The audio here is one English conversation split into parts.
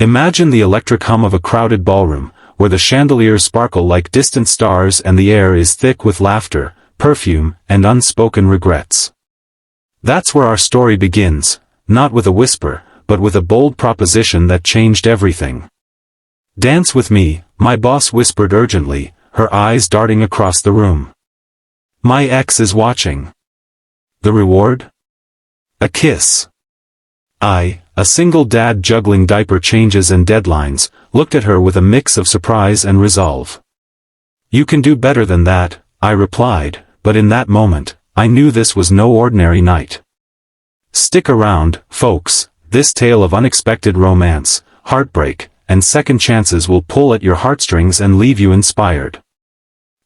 Imagine the electric hum of a crowded ballroom, where the chandeliers sparkle like distant stars and the air is thick with laughter, perfume, and unspoken regrets. That's where our story begins, not with a whisper, but with a bold proposition that changed everything. "Dance with me," my boss whispered urgently, her eyes darting across the room. "My ex is watching." The reward? A kiss. I, a single dad juggling diaper changes and deadlines, looked at her with a mix of surprise and resolve. "You can do better than that," I replied, but in that moment, I knew this was no ordinary night. Stick around, folks, this tale of unexpected romance, heartbreak, and second chances will pull at your heartstrings and leave you inspired.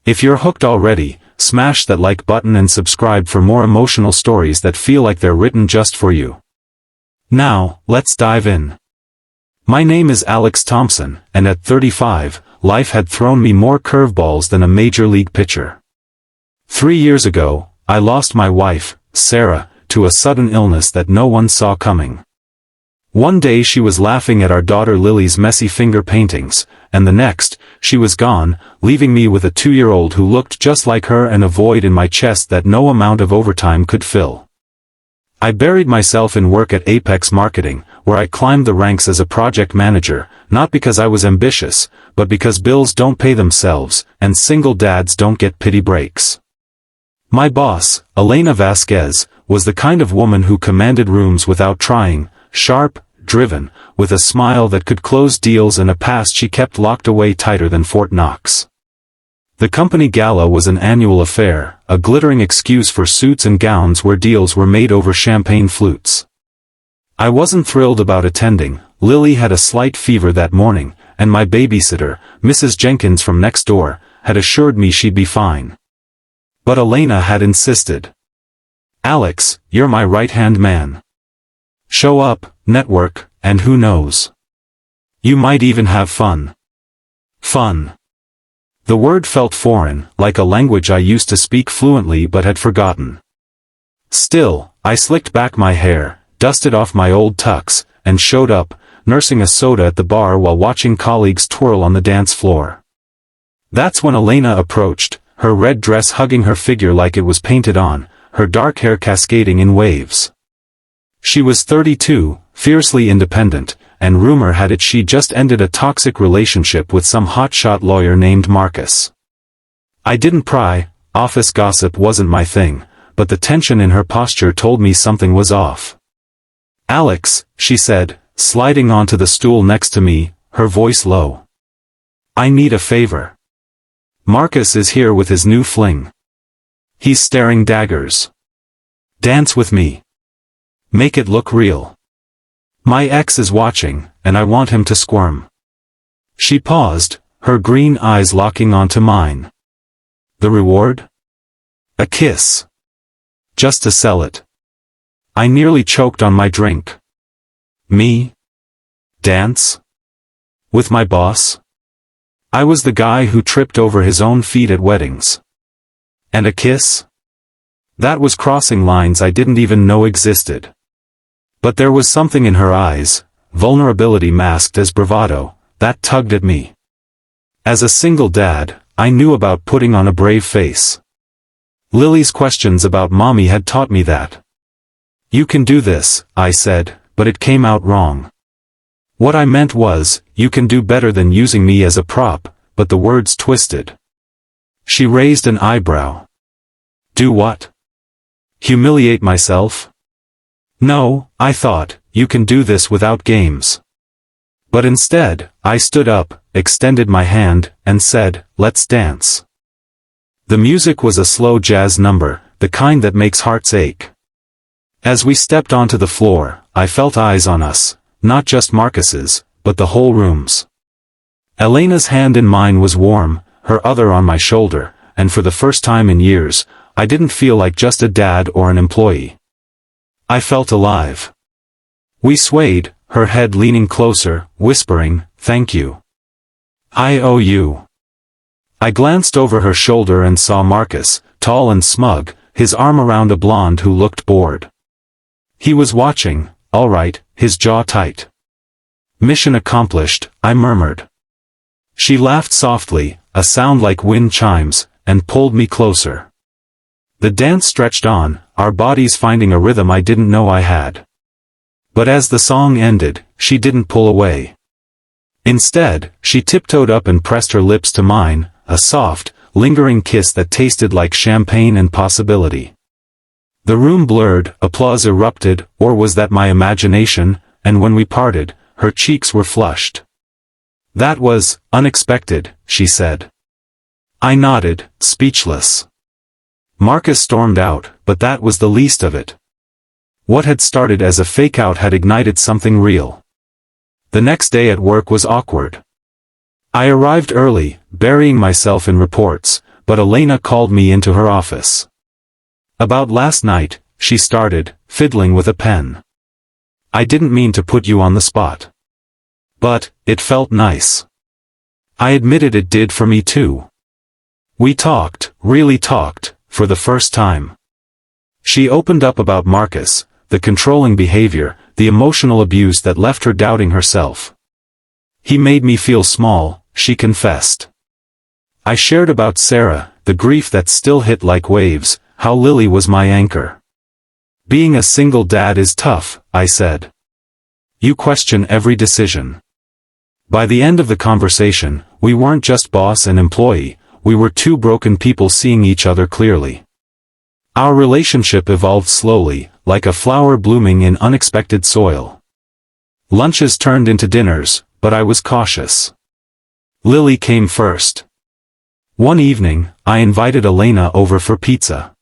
If you're hooked already, smash that like button and subscribe for more emotional stories that feel like they're written just for you. Now, let's dive in. My name is Alex Thompson, and at 35, life had thrown me more curveballs than a major league pitcher. 3 years ago, I lost my wife, Sarah, to a sudden illness that no one saw coming. One day she was laughing at our daughter Lily's messy finger paintings, and the next, she was gone, leaving me with a 2-year-old who looked just like her and a void in my chest that no amount of overtime could fill. I buried myself in work at Apex Marketing, where I climbed the ranks as a project manager, not because I was ambitious, but because bills don't pay themselves, and single dads don't get pity breaks. My boss, Elena Vasquez, was the kind of woman who commanded rooms without trying, sharp, driven, with a smile that could close deals and a past she kept locked away tighter than Fort Knox. The company gala was an annual affair, a glittering excuse for suits and gowns where deals were made over champagne flutes. I wasn't thrilled about attending. Lily had a slight fever that morning, and my babysitter, Mrs. Jenkins from next door, had assured me she'd be fine. But Elena had insisted. "Alex, you're my right-hand man. Show up, network, and who knows? You might even have fun." Fun. The word felt foreign, like a language I used to speak fluently but had forgotten. Still, I slicked back my hair, dusted off my old tux, and showed up, nursing a soda at the bar while watching colleagues twirl on the dance floor. That's when Elena approached, her red dress hugging her figure like it was painted on, her dark hair cascading in waves. She was 32, fiercely independent, and rumor had it she just ended a toxic relationship with some hotshot lawyer named Marcus. I didn't pry, office gossip wasn't my thing, but the tension in her posture told me something was off. "Alex," she said, sliding onto the stool next to me, her voice low. "I need a favor. Marcus is here with his new fling. He's staring daggers. Dance with me. Make it look real. My ex is watching, and I want him to squirm." She paused, her green eyes locking onto mine. The reward? A kiss. Just to sell it. I nearly choked on my drink. Me? Dance? With my boss? I was the guy who tripped over his own feet at weddings. And a kiss? That was crossing lines I didn't even know existed. But there was something in her eyes, vulnerability masked as bravado, that tugged at me. As a single dad, I knew about putting on a brave face. Lily's questions about mommy had taught me that. "You can do this," I said, but it came out wrong. What I meant was, "You can do better than using me as a prop," but the words twisted. She raised an eyebrow. "Do what? Humiliate myself?" "No," I thought, "you can do this without games." But instead, I stood up, extended my hand, and said, "Let's dance." The music was a slow jazz number, the kind that makes hearts ache. As we stepped onto the floor, I felt eyes on us, not just Marcus's, but the whole room's. Elena's hand in mine was warm, her other on my shoulder, and for the first time in years, I didn't feel like just a dad or an employee. I felt alive. We swayed, her head leaning closer, whispering, "Thank you. I owe you." I glanced over her shoulder and saw Marcus, tall and smug, his arm around a blonde who looked bored. He was watching, all right, his jaw tight. Mission accomplished, I murmured. She laughed softly, a sound like wind chimes, and pulled me closer. The dance stretched on, our bodies finding a rhythm I didn't know I had. But as the song ended, she didn't pull away. Instead, she tiptoed up and pressed her lips to mine, a soft, lingering kiss that tasted like champagne and possibility. The room blurred, applause erupted, or was that my imagination, and when we parted, her cheeks were flushed. That was unexpected, she said. I nodded, speechless. Marcus stormed out, but that was the least of it. What had started as a fake-out had ignited something real. The next day at work was awkward. I arrived early, burying myself in reports, but Elena called me into her office. About last night, she started, fiddling with a pen. I didn't mean to put you on the spot. But, it felt nice. I admitted it did for me too. We talked, really talked, for the first time. She opened up about Marcus, the controlling behavior, the emotional abuse that left her doubting herself. He made me feel small, she confessed. I shared about Sarah, the grief that still hit like waves, how Lily was my anchor. Being a single dad is tough, I said. You question every decision. By the end of the conversation, we weren't just boss and employee, we were two broken people seeing each other clearly. Our relationship evolved slowly, like a flower blooming in unexpected soil. Lunches turned into dinners, but I was cautious. Lily came first. One evening, I invited Elena over for pizza.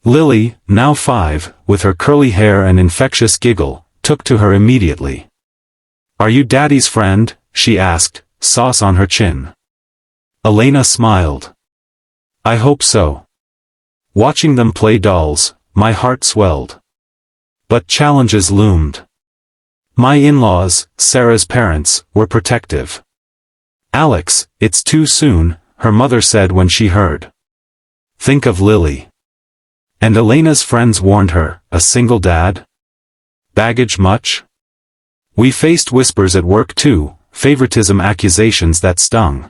Lily, now 5, with her curly hair and infectious giggle, took to her immediately. Are you Daddy's friend? She asked, sauce on her chin. Elena smiled. I hope so. Watching them play dolls, my heart swelled. But challenges loomed. My in-laws, Sarah's parents, were protective. Alex, it's too soon, her mother said when she heard. Think of Lily. And Elena's friends warned her, a single dad? Baggage much? We faced whispers at work too, favoritism accusations that stung.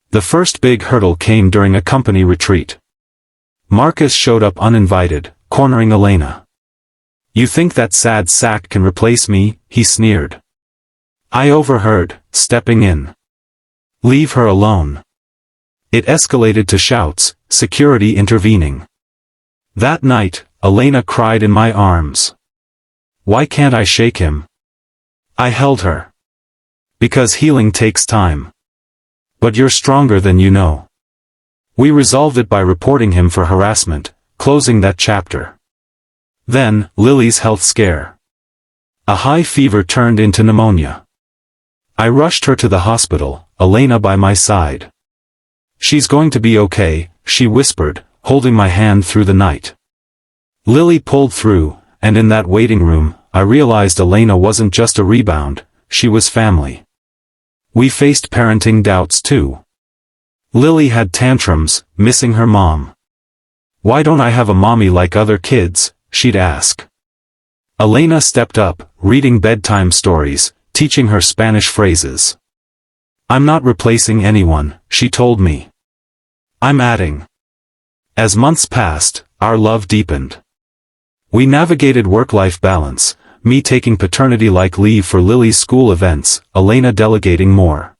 The first big hurdle came during a company retreat. Marcus showed up uninvited, cornering Elena. You think that sad sack can replace me? He sneered. I overheard, stepping in. Leave her alone. It escalated to shouts, security intervening. That night, Elena cried in my arms. Why can't I shake him? I held her. Because healing takes time. But you're stronger than you know. We resolved it by reporting him for harassment, closing that chapter. Then, Lily's health scare. A high fever turned into pneumonia. I rushed her to the hospital, Elena by my side. She's going to be okay, she whispered, holding my hand through the night. Lily pulled through, and in that waiting room, I realized Elena wasn't just a rebound, she was family. We faced parenting doubts too. Lily had tantrums, missing her mom. Why don't I have a mommy like other kids, she'd ask. Elena stepped up, reading bedtime stories, teaching her Spanish phrases. I'm not replacing anyone, she told me. I'm adding. As months passed, our love deepened. We navigated work-life balance, me taking paternity-like leave for Lily's school events, Elena delegating more.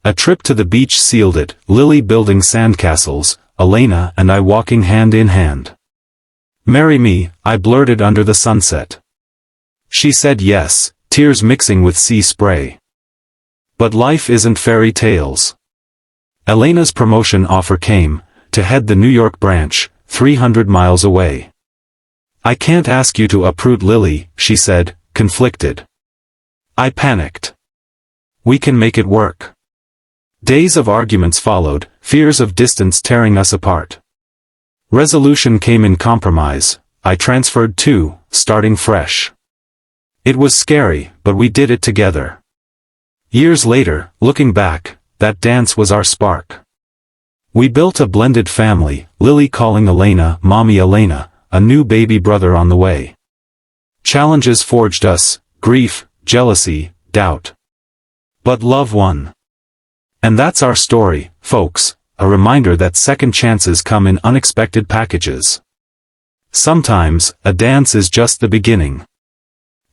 A trip to the beach sealed it, Lily building sandcastles, Elena and I walking hand in hand. Marry me, I blurted under the sunset. She said yes, tears mixing with sea spray. But life isn't fairy tales. Elena's promotion offer came, to head the New York branch, 300 miles away. I can't ask you to uproot Lily, she said, conflicted. I panicked. We can make it work. Days of arguments followed, fears of distance tearing us apart. Resolution came in compromise, I transferred too, starting fresh. It was scary, but we did it together. Years later, looking back, that dance was our spark. We built a blended family, Lily calling Elena Mommy Elena, a new baby brother on the way. Challenges forged us, grief, jealousy, doubt. But love won. And that's our story, folks, a reminder that second chances come in unexpected packages. Sometimes, a dance is just the beginning.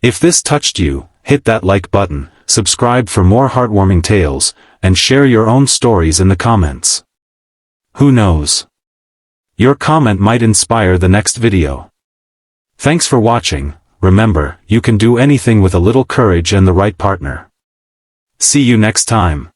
If this touched you, hit that like button, subscribe for more heartwarming tales, and share your own stories in the comments. Who knows? Your comment might inspire the next video. Thanks for watching. Remember, you can do anything with a little courage and the right partner. See you next time.